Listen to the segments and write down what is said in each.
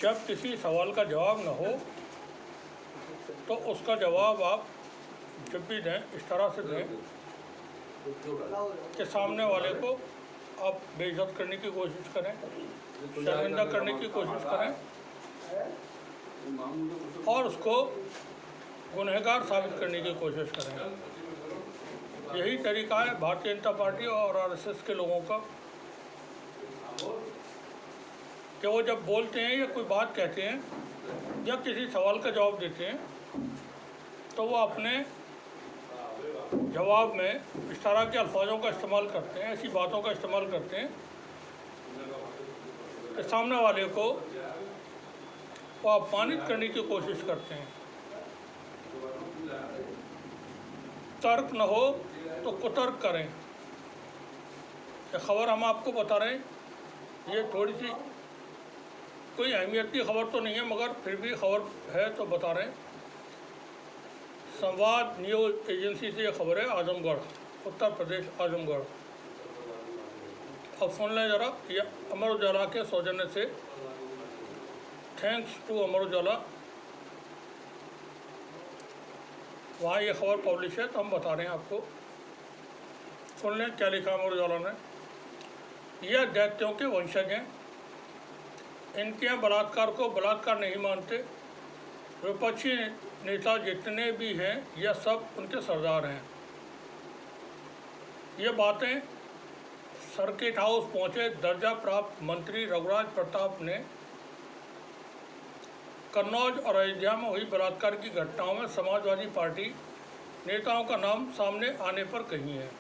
जब किसी सवाल का जवाब न हो तो उसका जवाब आप जब भी दें इस तरह से दें कि सामने वाले को आप बेइज्जत करने की कोशिश करें, शर्मिंदा करने की कोशिश करें और उसको गुनहगार साबित करने की कोशिश करें। यही तरीका है भारतीय जनता पार्टी और आरएसएस के लोगों का कि वो जब बोलते हैं या कोई बात कहते हैं या किसी सवाल का जवाब देते हैं तो वो अपने जवाब में इस तरह के अल्फाजों का इस्तेमाल करते हैं, ऐसी बातों का इस्तेमाल करते हैं कि सामने वाले को वो अपमानित करने की कोशिश करते हैं। तर्क न हो तो कुतर्क करें। ये खबर हम आपको बता रहे हैं, ये थोड़ी सी कोई अहमियत की खबर तो नहीं है मगर फिर भी खबर है तो बता रहे हैं। संवाद न्यूज़ एजेंसी से ये खबर है, आजमगढ़, उत्तर प्रदेश, आजमगढ़। अब सुन लें ज़रा, ये अमर उजाला के सौजन्य से, थैंक्स टू अमर उजाला, वहाँ ये खबर पब्लिश है तो हम बता रहे हैं आपको। सुन लें क्या लिखा अमर उजाला ने। यह दैत्यों के वंशज हैं, इनके यहाँ बलात्कार को बलात्कार नहीं मानते। विपक्षी नेता जितने भी हैं यह सब उनके सरदार हैं। ये बातें सर्किट हाउस पहुंचे दर्जा प्राप्त मंत्री रघुराज प्रताप ने कन्नौज और अयोध्या में हुई बलात्कार की घटनाओं में समाजवादी पार्टी नेताओं का नाम सामने आने पर कही है।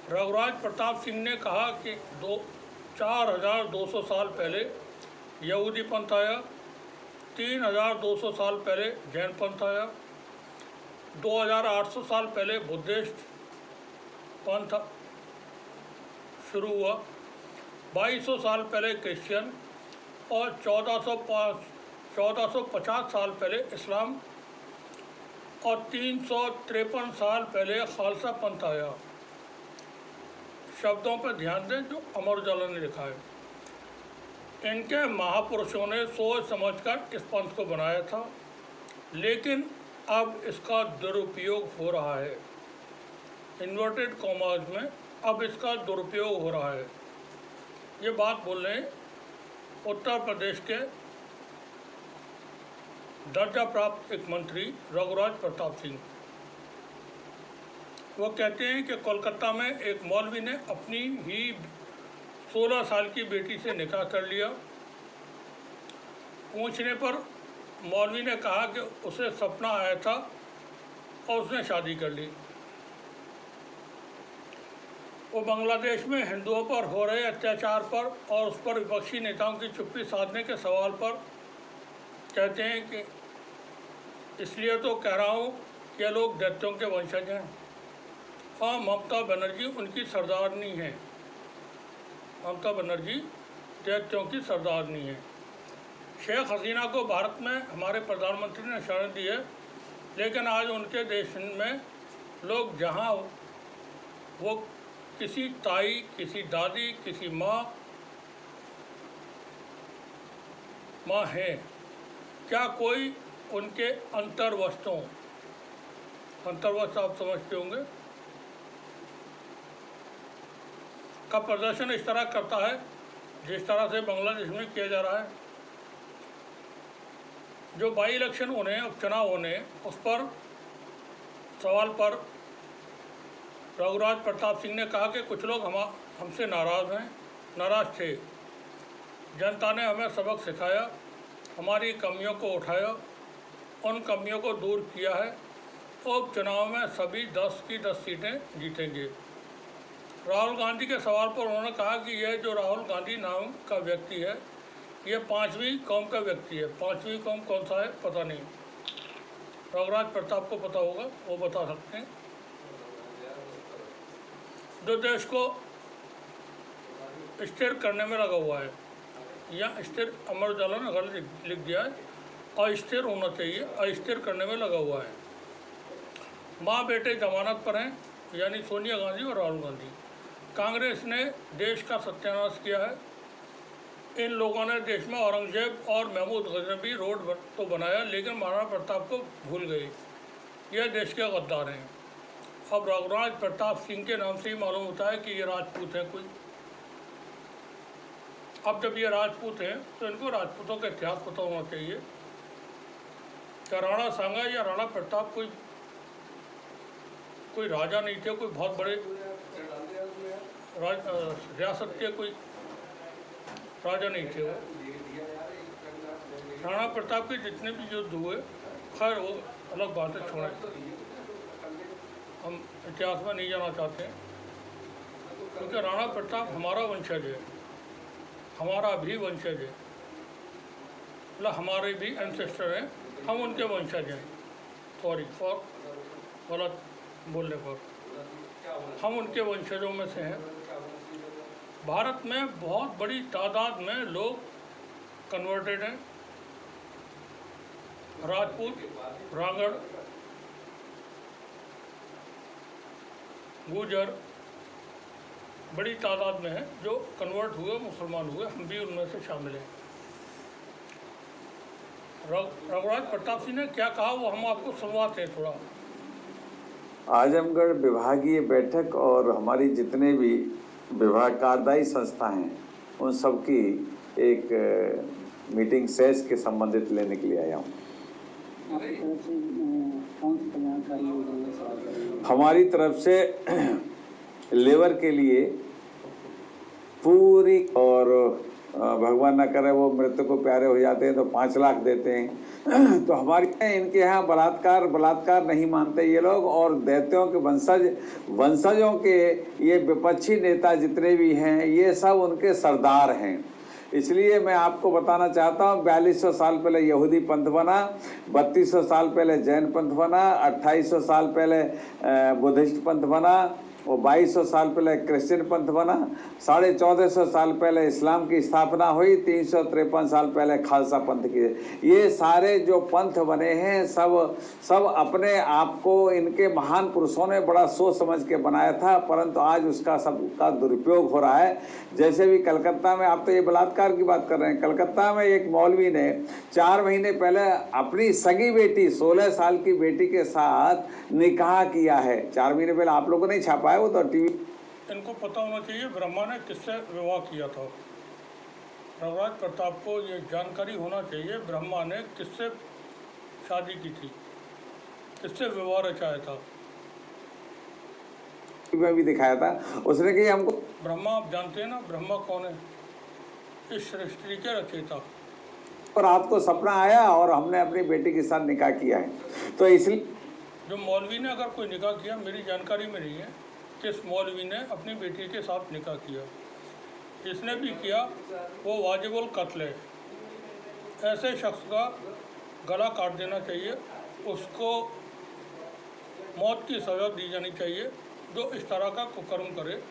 रघुराज प्रताप सिंह ने कहा कि 4200 साल पहले यहूदी पंथ आया, 3200 साल पहले जैन पंथ आया, 2800 साल पहले बुद्धिस्ट पंथ शुरू हुआ, 2200 साल पहले क्रिश्चियन और 1450 साल पहले इस्लाम और 353 साल पहले खालसा पंथ आया। शब्दों पर ध्यान दें जो अमर उजाला ने लिखा है। इनके महापुरुषों ने सोच समझकर इस पंथ को बनाया था, लेकिन अब इसका दुरुपयोग हो रहा है। इन्वर्टेड कॉमास में अब इसका दुरुपयोग हो रहा है। ये बात बोल रहे हैं उत्तर प्रदेश के दर्जा प्राप्त एक मंत्री रघुराज प्रताप सिंह। वो कहते हैं कि कोलकाता में एक मौलवी ने अपनी ही 16 साल की बेटी से निकाह कर लिया। पूछने पर मौलवी ने कहा कि उसे सपना आया था और उसने शादी कर ली। वो बांग्लादेश में हिंदुओं पर हो रहे अत्याचार पर और उस पर विपक्षी नेताओं की चुप्पी साधने के सवाल पर कहते हैं कि इसलिए तो कह रहा हूँ कि ये लोग दैत्यों के वंशज हैं। हाँ, ममता बनर्जी उनकी सरदारनी है। ममता बनर्जी दैत्यों की सरदारनी है। शेख हसीना को भारत में हमारे प्रधानमंत्री ने शरण दी है, लेकिन आज उनके देश में लोग जहाँ वो किसी ताई, किसी दादी, किसी माँ हैं, क्या कोई उनके अंतर्वस्त्रों, अंतर्वस्त्र आप समझते होंगे, का प्रदर्शन इस तरह करता है जिस तरह से बांग्लादेश में किया जा रहा है। जो बाई इलेक्शन होने, उपचुनाव होने, उस पर सवाल पर रघुराज प्रताप सिंह ने कहा कि कुछ लोग हमसे नाराज़ थे। जनता ने हमें सबक सिखाया, हमारी कमियों को उठाया, उन कमियों को दूर किया है। उपचुनाव में सभी 10 की 10 सीटें जीतेंगे। राहुल गांधी के सवाल पर उन्होंने कहा कि यह जो राहुल गांधी नाम का व्यक्ति है, यह 5वीं कौम का व्यक्ति है। 5वीं कौम कौन सा है पता नहीं, रघुराज प्रताप को पता होगा, वो बता सकते हैं। जो देश को स्थिर करने में लगा हुआ है, या स्थिर, अमर उजाला ने गलत लिख दिया है, अस्थिर होना चाहिए, अस्थिर करने में लगा हुआ है। माँ बेटे जमानत पर हैं, यानी सोनिया गांधी और राहुल गांधी। कांग्रेस ने देश का सत्यानाश किया है। इन लोगों ने देश में औरंगजेब और महमूद गजनवी रोड तो बनाया, लेकिन महाराणा प्रताप को भूल गए। यह देश के गद्दार हैं। अब रघुराज प्रताप सिंह के नाम से ही मालूम होता है कि ये राजपूत हैं कोई। अब जब ये राजपूत हैं तो इनको राजपूतों का इतिहास पता होना चाहिए। क्या राणा सांगा या राणा प्रताप कोई राजा नहीं थे, कोई बहुत बड़े रियासत के कोई राजा नहीं थे वो। राणा प्रताप के जितने भी युद्ध हुए, खैर वो अलग बात है, छोड़ें, हम इतिहास में नहीं जाना चाहते हैं। क्योंकि राणा प्रताप हमारा वंशज है, हमारा भी वंशज है, मतलब हमारे भी एंसेस्टर हैं, हम उनके वंशज हैं। सॉरी फॉर गलत बोलने पर, हम उनके वंशजों में से हैं। भारत में बहुत बड़ी तादाद में लोग कन्वर्टेड हैं। राजपूत, रांगड़, गुजर बड़ी तादाद में हैं जो कन्वर्ट हुए, मुसलमान हुए, हम भी उनमें से शामिल हैं। रघुराज प्रताप सिंह ने क्या कहा वो हम आपको सुनवाते हैं थोड़ा। आजमगढ़ विभागीय बैठक और हमारी जितने भी विभाग कार्यदायी संस्था हैं उन सब की एक मीटिंग सेस के संबंधित लेने के लिए आया हूँ। हमारी तरफ से लेबर के लिए पूरी, और भगवान न करे वो मृत्यु को प्यारे हो जाते हैं तो 5 लाख देते हैं। तो हमारे इनके यहाँ बलात्कार नहीं मानते ये लोग, और दैत्यों के वंशजों के ये विपक्षी नेता जितने भी हैं ये सब उनके सरदार हैं। इसलिए मैं आपको बताना चाहता हूँ 4200 साल पहले यहूदी पंथ बना, 3200 साल पहले जैन पंथ बना, 2800 साल पहले बुद्धिस्ट पंथ बना, और 2200 साल पहले क्रिश्चियन पंथ बना, 1450 साल पहले इस्लाम की स्थापना हुई, 353 साल पहले खालसा पंथ की। ये सारे जो पंथ बने हैं सब अपने आप को इनके महान पुरुषों ने बड़ा सोच समझ के बनाया था, परंतु आज उसका सबका दुरुपयोग हो रहा है। जैसे भी कलकत्ता में, आप तो ये बलात्कार की बात कर रहे हैं, कलकत्ता में एक मौलवी ने 4 महीने पहले अपनी सगी बेटी 16 साल की बेटी के साथ निकाह किया है। 4 महीने पहले, आप लोगों ने छापा है वो तो टीवी। इनको पता होना चाहिए ब्रह्मा ने किससे विवाह किया था। रघुराज प्रताप को ये जानकारी होना चाहिए ब्रह्मा ने किससे शादी की थी, किससे विवाह रचाया था। में भी दिखाया था उसने कि हमको, ब्रह्मा आप जानते हैं ना ब्रह्मा कौन है? इस सृष्टि के रचयिता। और रात को सपना आया और हमने अपनी बेटी के साथ निकाह किया है। तो इसलिए जो मौलवी ने अगर कोई निकाह किया, मेरी जानकारी में नहीं है किस मौलवी ने अपनी बेटी के साथ निकाह किया। जिसने भी किया वो वाजिबुल कत्ल है। ऐसे शख्स का गला काट देना चाहिए, उसको मौत की सज़ा दी जानी चाहिए जो इस तरह का कुकर्म करे।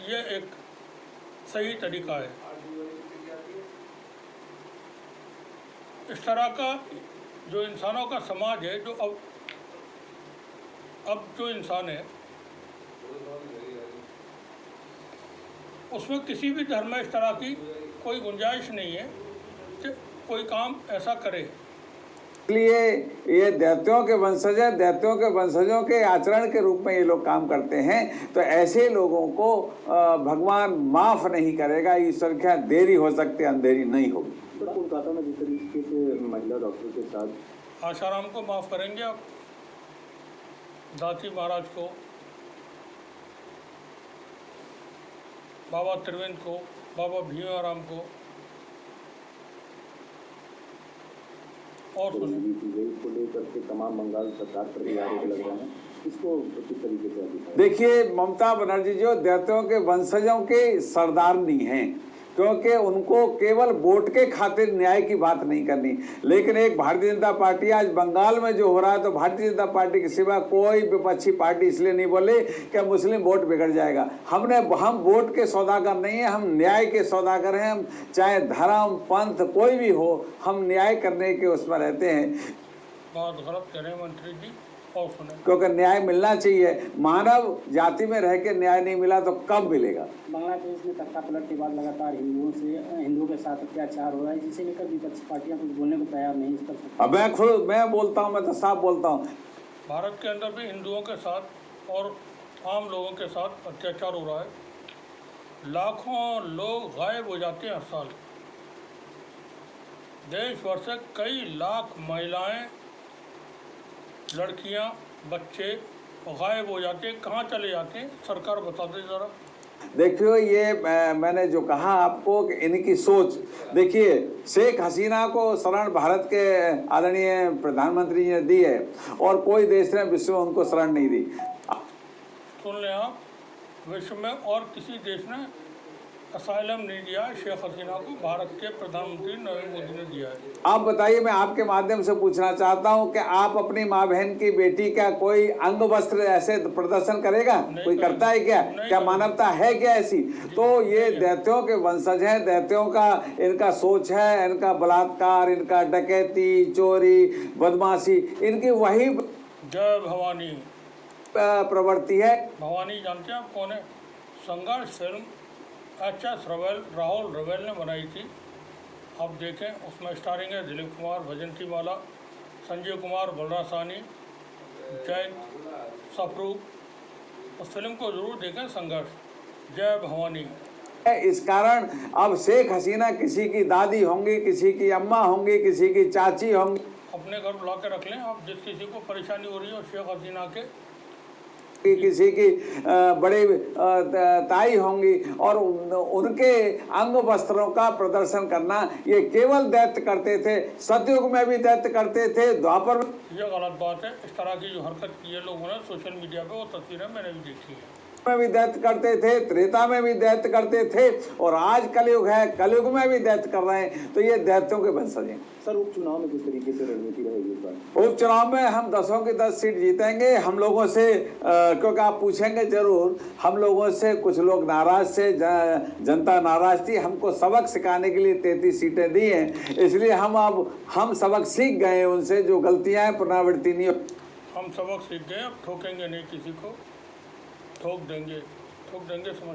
ये एक सही तरीका है। इस तरह का जो इंसानों का समाज है, जो अब जो इंसान है उसमें किसी भी धर्म में इस तरह की कोई गुंजाइश नहीं है कि कोई काम ऐसा करे। इसलिए ये दैत्यों के वंशज है, दैत्यों के वंशजों के आचरण के रूप में ये लोग काम करते हैं। तो ऐसे लोगों को भगवान माफ नहीं करेगा। ईश्वर क्या देरी हो सकती है, अंधेरी नहीं होगी। तो कोलकाता में जिस तरीके से महिला डॉक्टर के साथ, आशाराम को माफ़ करेंगे आप, दाती महाराज को, बाबा त्रिवेंद्र को, बाबा भीमाराम को, और इसको लेकर के तमाम बंगाल सरकार पर भी आरोप लग रहे हैं, इसको किस तरीके से? देखिए, ममता बनर्जी जो दैत्यों के वंशजों के सरदारनी हैं, क्योंकि उनको केवल वोट के खातिर न्याय की बात नहीं करनी। लेकिन एक भारतीय जनता पार्टी, आज बंगाल में जो हो रहा है, तो भारतीय जनता पार्टी के सिवा कोई विपक्षी पार्टी इसलिए नहीं बोले कि मुस्लिम वोट बिगड़ जाएगा। हम वोट के सौदागर नहीं हैं, हम न्याय के सौदागर हैं। हम चाहे धर्म पंथ कोई भी हो, हम न्याय करने के उसमें रहते हैं। बात गलत कह रहे हैं मंत्री जी। और सुने। क्योंकि न्याय मिलना चाहिए। मानव जाति में रह के न्याय नहीं मिला तो कब मिलेगा? बांग्लादेश में तख्ता पलट के बाद लगातार हिंदुओं के साथ अत्याचार हो रहा है, जिसे लेकर विपक्षी पार्टियां कुछ बोलने को तैयार नहीं कर सकती। अब मैं बोलता हूँ, मैं तो साफ बोलता हूँ। भारत के अंदर भी हिंदुओं के साथ और आम लोगों के साथ अत्याचार हो रहा है। लाखों लोग गायब हो जाते हैं हर साल। देश भर से कई लाख महिलाएं, लड़कियां, बच्चे गायब हो जाते हैं। कहाँ चले जाते हैं? सरकार बता दे ज़रा। देखियो, ये मैंने जो कहा आपको कि इनकी सोच देखिए, शेख हसीना को शरण भारत के आदरणीय प्रधानमंत्री जी ने दी है और कोई देश ने विश्व में उनको शरण नहीं दी। सुन लें आप, विश्व में और किसी देश ने असाइलम नहीं दिया शेख हसीना को, भारत के प्रधानमंत्री नरेंद्र मोदी ने दिया है। आप बताइए, मैं आपके माध्यम से पूछना चाहता हूं कि आप अपनी माँ बहन की बेटी का कोई अंग वस्त्र ऐसे प्रदर्शन करेगा? कोई करता है क्या? क्या मानवता है क्या ऐसी? तो ये दैत्यों के वंशज हैं, दैत्यों का इनका सोच है, इनका बलात्कार, इनका डकैती, चोरी, बदमाशी, इनकी वही जय भवानी प्रवृत्ति है। भवानी जानते हैं आप कौन है? संघर्ष फिल्म HS राहुल रवेल ने बनाई थी। आप देखें, उसमें स्टारिंग है दिलीप कुमार, वैजयंती माला, संजय कुमार, बलराज साहनी, जैन सफरू। उस फिल्म को जरूर देखें, संघर्ष। जय भवानी। इस कारण अब शेख हसीना किसी की दादी होंगी, किसी की अम्मा होंगी, किसी की चाची होंगी। अपने घर बुला के रख लें आप, जिस किसी को परेशानी हो रही है शेख हसीना के, किसी की बड़ी ताई होंगी, और उनके अंग वस्त्रों का प्रदर्शन करना, ये केवल दैत्य करते थे। सतयुग में भी दैत्य करते थे, द्वापर में। ये गलत बात है। इस तरह की जो हरकत की है लोगों ने सोशल मीडिया पे, वो तस्वीरें मैंने भी देखी है। में भी दैत्य करते थे, त्रेता में भी दैत्य करते थे, और आज कलयुग है, कलयुग में भी दैत्य कर रहे हैं। तो ये दैत्यों के वंशज हैं। सर, उपचुनाव में किस तरीके से रणनीति रहेगी इस बार? उपचुनाव में हम 10 की 10 सीट जीतेंगे। हम लोगों से क्योंकि आप पूछेंगे जरूर, हम लोगों से कुछ लोग नाराज थे, जनता नाराज थी। हमको सबक सिखाने के लिए 33 सीटें दी हैं, इसलिए हम सबक सीख गए उनसे। जो गलतियां हैं पुनरावृत्ति नहीं। हम सबक सीख गए, अब ठोकेंगे नहीं किसी को, ठोक देंगे समझ